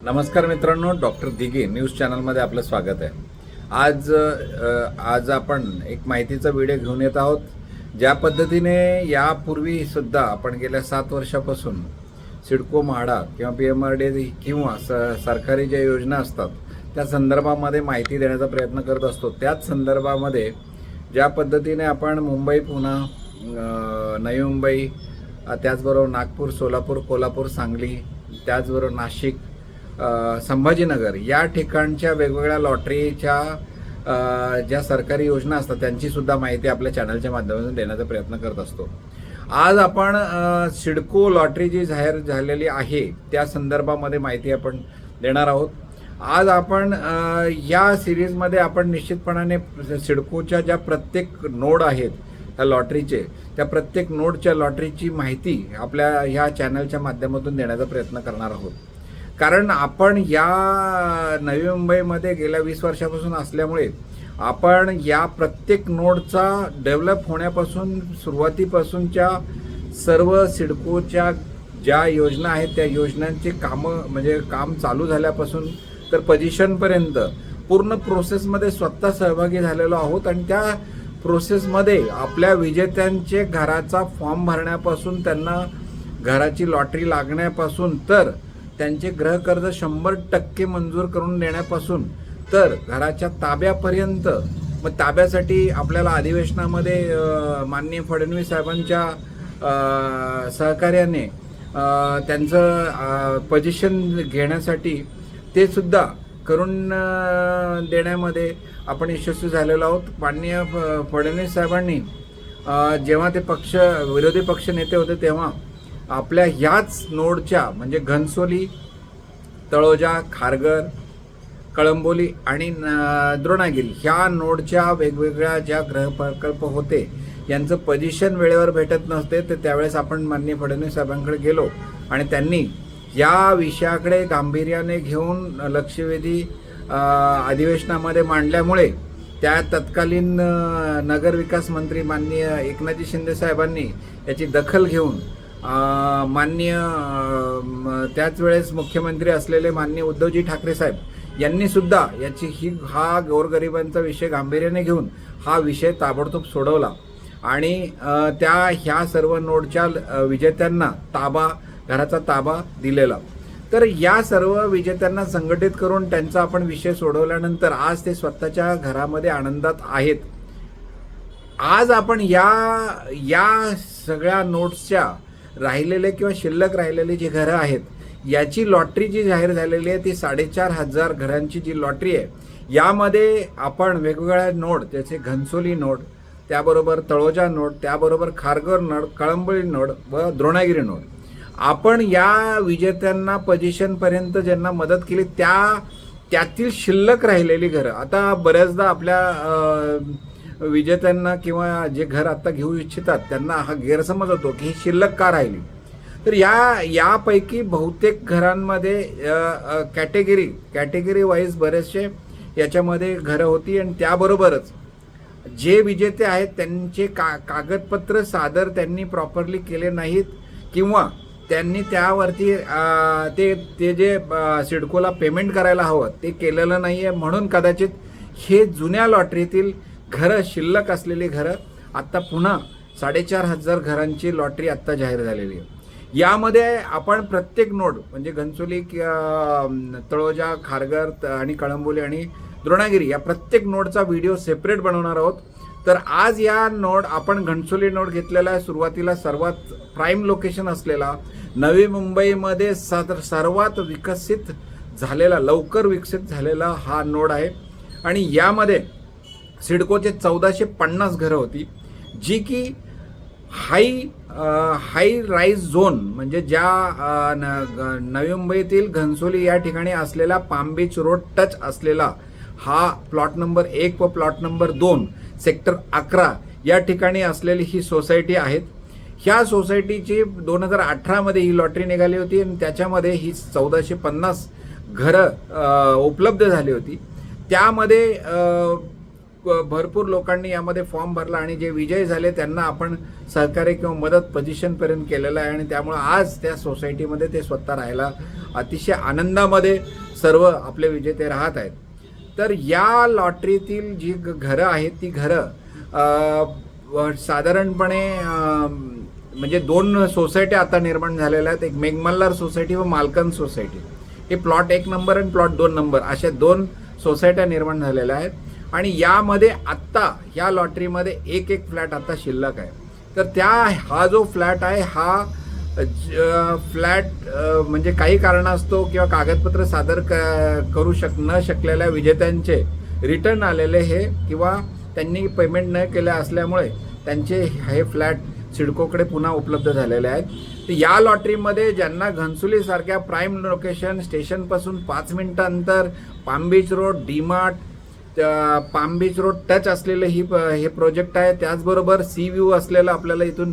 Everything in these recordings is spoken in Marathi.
नमस्कार मित्रांनो, डॉक्टर दिघे न्यूज चॅनलमध्ये आपलं स्वागत आहे। आज आपण एक माहितीचा व्हिडिओ घेऊन येत आहोत। ज्या पद्धतीने यापूर्वी सुद्धा आपण गेल्या 7 वर्षापासून सिडको म्हाडा किंवा PMRD किंवा सरकारी ज्या योजना असतात त्या संदर्भामध्ये माहिती देण्याचा प्रयत्न करत असतो। त्याच संदर्भामध्ये ज्या पद्धतीने आपण मुंबई, पुणे, नवी मुंबई, त्याचबरोबर नागपूर, सोलापूर, कोल्हापूर, सांगली, त्याचबरोबर नाशिक, संभाजीनगर या ठिकाणच्या वेगवेगळ्या लॉटरीच्या ज्या सरकारी योजना असतात त्यांची सुद्धा माहिती आपल्या चॅनलच्या माध्यमातून देण्याचा प्रयत्न करत असतो। आज आपण सिडको लॉटरी जी जाहीर झालेली आहे त्या संदर्भामध्ये माहिती आपण देणार आहोत। आज आपण या सिरीजमध्ये आपण निश्चितपणाने सिडकोच्या ज्या प्रत्येक नोड आहेत त्या लॉटरीचे, त्या प्रत्येक नोडच्या लॉटरीची माहिती आपल्या ह्या चॅनलच्या माध्यमातून देण्याचा प्रयत्न करणार आहोत। कारण आपण या नवी मुंबईमध्ये गेल्या 20 वर्षापासून असल्यामुळे आपण या प्रत्येक नोडचा डेव्हलप होण्यापासून सुरुवातीपासूनच्या सर्व सिडकोच्या ज्या योजना आहेत त्या योजनांची काम चालू झाल्यापासून तर पोझिशनपर्यंत पूर्ण प्रोसेसमध्ये स्वतः सहभागी झालेलो आहोत। आणि त्या प्रोसेसमध्ये आपल्या विजेत्यांचे घराचा फॉर्म भरण्यापासून, त्यांना घराची लॉटरी लागण्यापासून, तर त्यांचे गृहकर्ज 100% मंजूर करून देण्यापासून तर घराच्या ताब्यापर्यंत, मग ताब्यासाठी आपल्याला अधिवेशनामध्ये माननीय फडणवीस साहेबांच्या सहकार्याने त्यांचं पोझिशन घेण्यासाठी ते सुद्धा करून देण्यामध्ये आपण यशस्वी झालेलो आहोत। माननीय फडणवीस साहेबांनी जेव्हा ते विरोधी पक्ष नेते होते तेव्हा आपल्या ह्याच नोडच्या म्हणजे घनसोली, तळोजा, खारघर, कळंबोली आणि द्रोणागिरी ह्या नोडच्या वेगवेगळ्या ज्या गृहप्रकल्प होते यांचं पोझिशन वेळेवर भेटत नसते, तर त्यावेळेस आपण माननीय फडणवीस साहेबांकडे गेलो आणि त्यांनी या विषयाकडे गांभीर्याने घेऊन लक्षवेधी अधिवेशनामध्ये मांडल्यामुळे त्या तत्कालीन नगरविकास मंत्री माननीय एकनाथजी शिंदे साहेबांनी याची दखल घेऊन माननीय त्याच वेळेस मुख्यमंत्री असलेले माननीय उद्धवजी ठाकरे साहेब यांनी सुद्धा हा गोरगरिबांचा विषय गांभीर्याने घेऊन हा विषय ताबडतोब सोडवला आणि ह्या सर्व नोडच्या विजेत्यांना घराचा ताबा दिलेला। तर या सर्व विजेत्यांना संघटित करून त्यांचा आपण विषय सोडवल्यानंतर आज ते स्वतःच्या घरामध्ये आनंदात आहेत। आज आपण या सगळ्या नोट्सच्या राहिलेले किंवा शिल्लक राहिलेले जी घरं आहेत याची लॉटरी जी जाहीर झालेली आहे ती 4,500 घरांची जी लॉटरी आहे, यामध्ये आपण वेगवेगळ्या नोड, त्याचे घनसोली नोड, त्याबरोबर तळोजा नोड, त्याबरोबर खारघर नोड, कळंबोली नोड व द्रोणागिरी नोड, आपण या विजेत्यांना पोझिशनपर्यंत ज्यांना मदत केली त्यातील शिल्लक राहिलेली घरं, आता बऱ्याचदा आपल्या विजेत्यांना किंवा जे घर आता घेऊ इच्छितात त्यांना हा गैरसमज होतो की ही शिल्लक का राहिली। तर यापैकी बहुतेक घरांमध्ये कॅटेगरी वाईज बरेचसे याच्यामध्ये घरं होती आणि त्याबरोबरच जे विजेते आहेत त्यांचे कागदपत्र सादर त्यांनी प्रॉपरली केले नाहीत किंवा त्यांनी त्यावरती ते जे सिडकोला पेमेंट करायला हवं ते केलेलं नाही आहे, म्हणून कदाचित हे जुन्या लॉटरीतील घरं, शिल्लक असलेली घरं आता पुन्हा 4,500 घरांची लॉटरी आत्ता जाहीर झालेली आहे। यामध्ये आपण प्रत्येक नोड म्हणजे घनसोली, तळोजा, खारघर आणि कळंबोली आणि द्रोणागिरी या प्रत्येक नोडचा व्हिडिओ सेपरेट बनवणार आहोत। तर आज या नोड आपण घनसोली नोड घेतलेला आहे, सुरुवातीला सर्वात प्राईम लोकेशन असलेला, नवी मुंबईमध्ये सर्वात विकसित झालेला, लवकर विकसित झालेला हा नोड आहे। आणि यामध्ये सिडकोचे 1450 घरं होती, जी की हाय राईज झोन म्हणजे ज्या नवी मुंबईतील घनसोली या ठिकाणी असलेला पाम बीच रोड टच असलेला हा प्लॉट नंबर 1 व प्लॉट नंबर 2 सेक्टर 11 या ठिकाणी असलेली ही सोसायटी आहेत। ह्या सोसायटीची 2018 मध्ये ही लॉटरी निघाली होती आणि त्याच्यामध्ये ही 1450 घरं उपलब्ध झाली होती। त्यामध्ये भरपूर लोकांनी यामध्ये फॉर्म भरला आणि जे विजयी झाले त्यांना आपण सहकार्य किंवा मदत पोझिशनपर्यंत केलेलं आहे आणि त्यामुळं आज त्या सोसायटीमध्ये ते स्वतः राहायला अतिशय आनंदामध्ये सर्व आपले विजेते राहत आहेत. तर या लॉटरीतील जी घरं आहेत ती घरं साधारणपणे म्हणजे 2 सोसायट्या आता निर्माण झालेल्या आहेत. एक मेघमल्हार सोसायटी व मालकन सोसायटी. हे प्लॉट 1 नंबर आणि प्लॉट 2 नंबर अशा 2 सोसायट्या निर्माण झालेल्या आहेत. आणि यामध्ये आत्ता या लॉटरीमध्ये एक फ्लॅट आता शिल्लक आहे. तर हा जो फ्लॅट आहे हा फ्लॅट म्हणजे काही कारणास्तव किंवा कागदपत्र सादर करू न शकलेल्या विजेत्यांचे रिटर्न आलेले हे किंवा त्यांनी पेमेंट न केले असल्यामुळे त्यांचे हे फ्लॅट सिडकोकडे पुन्हा उपलब्ध झालेले आहेत. तर या लॉटरीमध्ये ज्यांना घनसोलीसारख्या प्राईम लोकेशन स्टेशनपासून 5 मिनिटं अंतर, palm beach road, DMart, palm beach road touch असलेले हे प्रोजेक्ट आहे. त्याचबरोबर सी व्ह्यू असलेलं आपल्याला इथून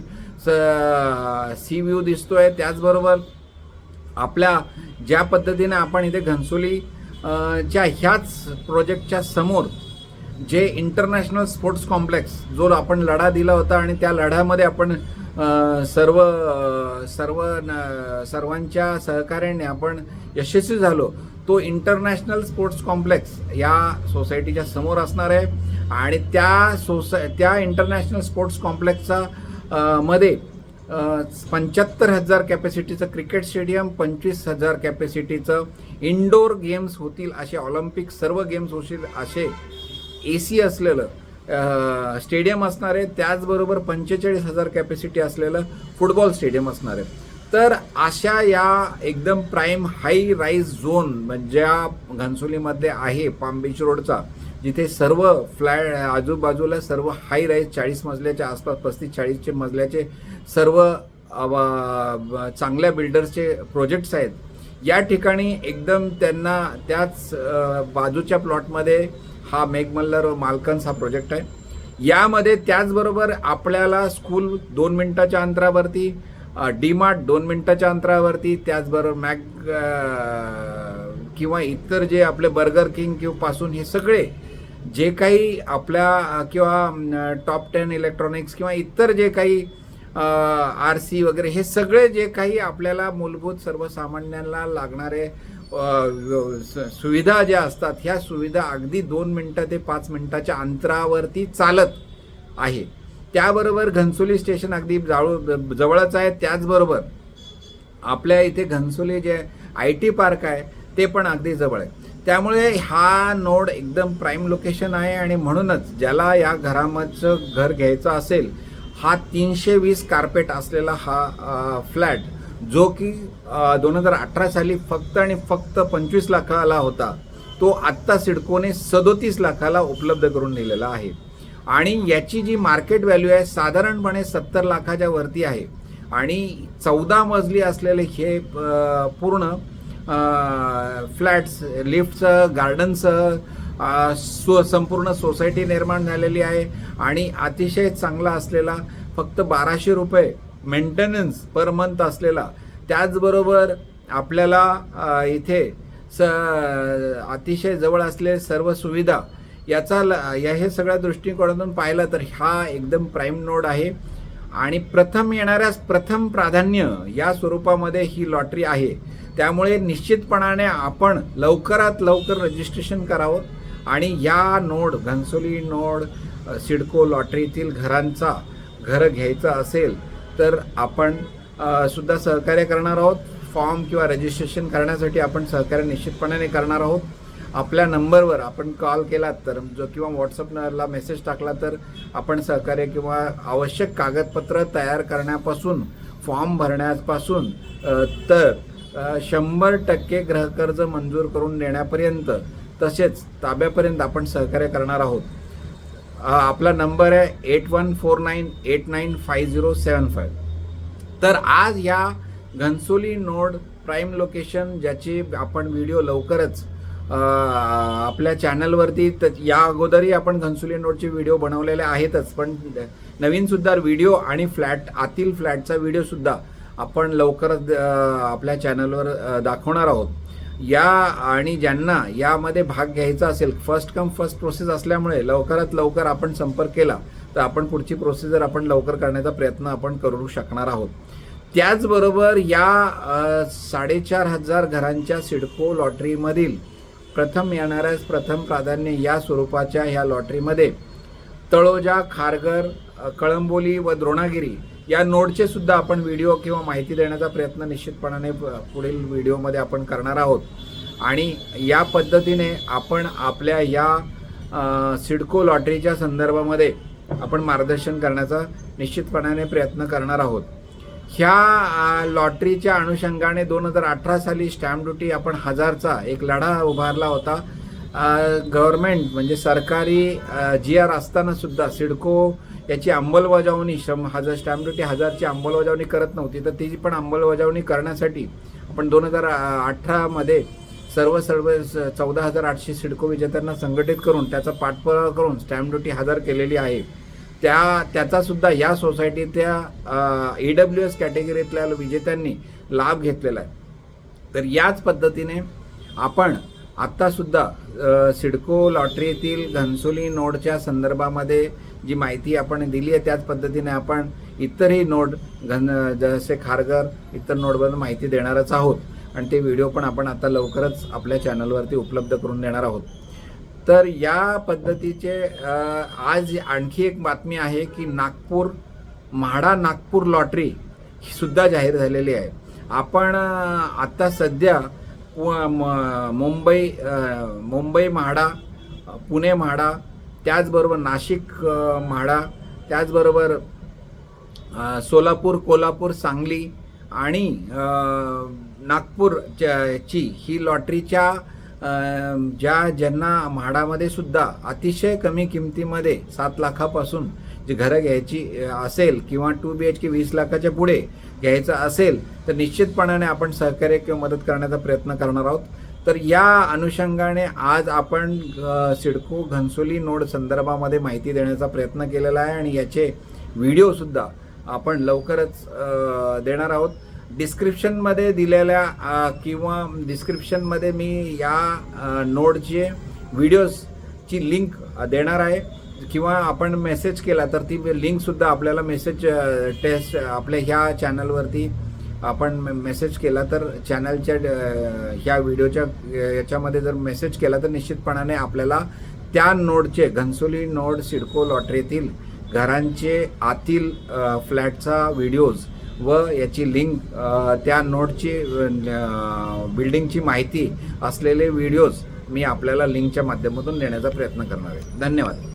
सी व्ह्यू दिसतोय. त्याचबरोबर आपल्या ज्या पद्धतीने आपण इथे घनसोली च्या ह्याच प्रोजेक्टच्या समोर जे इंटरनॅशनल स्पोर्ट्स कॉम्प्लेक्स जो आपण लढा दिला होता आणि त्या लढ्यामध्ये आपण सर्वांच्या सहकार्याने आपण यशस्वी झालो. तो इंटरनॅशनल स्पोर्ट्स कॉम्प्लेक्स या सोसायटीच्या समोर असणार आहे आणि त्या इंटरनॅशनल स्पोर्ट्स कॉम्प्लेक्सचा मध्ये 75,000 कॅपॅसिटीचं क्रिकेट स्टेडियम, 25,000 कॅपॅसिटीचं इंडोर गेम्स होतील असे, ऑलिम्पिक सर्व गेम्स होतील असे AC असलेलं स्टेडियम असणार आहे. त्याचबरोबर 45,000 कॅपॅसिटी असलेलं फुटबॉल स्टेडियम असणार आहे. तर अशा या एकदम प्राईम हाय राईज झोन ज्या घनसोलीमध्ये आहे पाम बीच रोडचा, जिथे सर्व फ्लॅट आजूबाजूला सर्व हाय राईज 40 मजल्याच्या आसपास 35-40 मजल्याचे सर्व चांगल्या बिल्डर्सचे प्रोजेक्ट्स आहेत. या ठिकाणी एकदम त्यांना त्याच बाजूच्या प्लॉटमध्ये हा मेघमल्हार व मालकन्स हा प्रोजेक्ट आहे. यामध्ये त्याचबरोबर आपल्याला स्कूल 2 मिनिटाच्या अंतरावरती, डीमार्ट 2 मिनिटाच्या अंतरावरती, त्याचबरोबर किंवा इतर जे आपले बर्गर किंग किंवा पासून हे सगळे जे काही आपल्या किंवा टॉप 10 इलेक्ट्रॉनिक्स किंवा इतर जे काही RC वगैरे हे सगळे जे काही आपल्याला मूलभूत सर्वसामान्यांना लागणारे सुविधा ज्या असतात ह्या सुविधा अगदी 2 मिनिटं ते 5 मिनिटाच्या अंतरावरती चालत आहे. त्याबरोबर घनसोली स्टेशन अगदी जवळच आहे. त्याचबरोबर आपल्या इथे घनसोली जे IT पार्क आहे ते पण अगदी जवळ आहे. त्यामुळे हा नोड एकदम प्राईम लोकेशन आहे आणि म्हणूनच ज्याला या घराचं घर घ्यायचं असेल, हा 320 कार्पेट असलेला हा फ्लॅट जो की 2018 साली फक्त आणि फक्त 25 लाखाला होता, तो आत्ता सिडकोने 37 लाखाला उपलब्ध करून दिलेला आहे. आणि याची जी मार्केट व्हॅल्यू आहे साधारणपणे 70 लाखाच्या वरती आहे. आणि 14 मजली असलेले हे पूर्ण फ्लॅट्स, लिफ्टचं, गार्डनचं संपूर्ण सोसायटी निर्माण झालेली आहे. आणि अतिशय चांगला असलेला फक्त 1200 रुपये मेंटेनन्स पर मंथ असलेला, त्याचबरोबर आपल्याला इथे अतिशय जवळ असलेले सर्व सुविधा हे सगळ्या दृष्टिकोनातून पाहिलं तर हा एकदम प्राईम नोड आहे. आणि प्रथम येणाऱ्यास प्रथम प्राधान्य या स्वरूपामध्ये ही लॉटरी आहे. त्यामुळे निश्चितपणाने आपण लवकरात लवकर रजिस्ट्रेशन करावं आणि या नोड घनसोली नोड सिडको लॉटरीतील घर घ्यायचं असेल तर आपण सुद्धा सहकार्य करणार आहोत. फॉर्म किंवा रजिस्ट्रेशन करण्यासाठी आपण सहकार्य निश्चितपणाने करणार आहोत. आपल्या नंबरवर आपण कॉल केला तर किंवा व्हॉट्सअपला मेसेज टाकला तर आपण सहकार्य किंवा आवश्यक कागदपत्र तयार करण्यापासून, फॉर्म भरण्यापासून तर 100% गृहकर्ज मंजूर करून देण्यापर्यंत तसेच ताब्यापर्यंत आपण सहकार्य करणार आहोत. आपला नंबर आहे 8149895075. तर आज या घनसोली नोड प्राईम लोकेशन ज्याची आपण व्हिडिओ लवकरच आपल्या चॅनलवरती, या अगोदरही आपण घनसोली नोडचे व्हिडिओ बनवलेले आहेतच, पण नवीनसुद्धा व्हिडिओ आणि आतील फ्लॅटचा व्हिडिओसुद्धा आपण लवकरच आपल्या चॅनलवर दाखवणार आहोत. या आणि ज्यांना यामध्ये भाग घ्यायचा असेल, फर्स्ट कम फर्स्ट प्रोसेस असल्यामुळे लवकरात लवकर आपण संपर्क केला तर आपण पुढची प्रोसिजर आपण लवकर करण्याचा प्रयत्न आपण करू शकणार आहोत. त्याचबरोबर या 4,500 घरांच्या सिडको लॉटरीमधील प्रथम येणाऱ्यास प्रथम प्राधान्य या स्वरूपाच्या ह्या लॉटरीमध्ये तळोजा, खारघर, कळंबोली व द्रोणागिरी या नोडचे सुद्धा आपण व्हिडिओ किंवा माहिती देण्याचा प्रयत्न निश्चितपणाने पुढील व्हिडिओमध्ये आपण करणार आहोत. आणि या पद्धतीने आपण आपल्या या सिडको लॉटरीच्या संदर्भामध्ये आपण मार्गदर्शन करण्याचा निश्चितपणाने प्रयत्न करणार आहोत. ह्या लॉटरीच्या अनुषंगाने 2018 साली स्टॅम्प ड्युटी आपण 1000चा एक लढा उभारला होता. गव्हर्नमेंट म्हणजे सरकारी GR असताना सुद्धा सिडको याची अंमलबजावणी स्टॅम्प ड्युटी 1000ची अंमलबजावणी करत नव्हती, तर ती पण अंमलबजावणी करण्यासाठी आपण 2018मध्ये सर्व 14,800 सिडको विजेत्यांना संघटित करून त्याचा पाठपुरावा करून स्टॅम्प ड्युटी 1000 केलेली आहे. त्याचा सुद्धा या सोसायटीच्या EWS कॅटेगरीतल्या विजेत्यांनी लाभ घेतलेला आहे. तर याच पद्धतीने आपण आत्तासुद्धा सिडको लॉटरीतील घनसोली नोडच्या संदर्भामध्ये जी माहिती आपण दिली आहे त्याच पद्धतीने आपण इतरही नोड जसे खारघर इतर नोडबद्दल माहिती देणारच आहोत आणि ते व्हिडिओ पण आपण आता लवकरच आपल्या चॅनलवरती उपलब्ध करून देणार आहोत. तर या पद्धतीचे आज आणखी एक बातमी आहे की म्हाडा नागपूर लॉटरी सुद्धा जाहीर झालेली आहे. आपण आता सध्या मुंबई म्हाडा, पुणे म्हाडा, त्याचबरोबर नाशिक म्हाडा, त्याचबरोबर सोलापूर, कोल्हापूर, सांगली आणि नागपूरची ही लॉटरीच्या ज्यांना म्हाडामध्ये सुद्धा अतिशय कमी किमतीमध्ये 7 लाखापासून जी घरं घ्यायची असेल किंवा 2 BHK 20 लाखाच्या पुढे घ्यायचं असेल तर निश्चितपणाने आपण सहकार्य किंवा मदत करण्याचा प्रयत्न करणार आहोत. तर या अनुषंगाने आज आपण सिडको घनसोली नोड संदर्भामध्ये माहिती देण्याचा प्रयत्न केलेला आहे आणि याचे व्हिडिओसुद्धा आपण लवकरच देणार आहोत. डिस्क्रिप्शनमध्ये दिलेल्या किंवा डिस्क्रिप्शनमध्ये मी या नोडचे व्हिडिओजची लिंक देणार आहे किंवा आपण मेसेज केला तर ती लिंकसुद्धा आपल्याला टेस्ट आपल्या ह्या चॅनलवरती आपण मेसेज केला तर चॅनलच्या ह्या व्हिडिओच्या याच्यामध्ये जर मेसेज केला तर निश्चितपणाने आपल्याला त्या नोडचे घनसोली नोड सिडको लॉटरीतील घरांचे आतील फ्लॅटचा व्हिडिओज व याची लिंक त्या नोडची बिल्डिंगची माहिती असलेले व्हिडिओज मी आपल्याला लिंकच्या माध्यमातून देण्याचा प्रयत्न करणार आहे. धन्यवाद.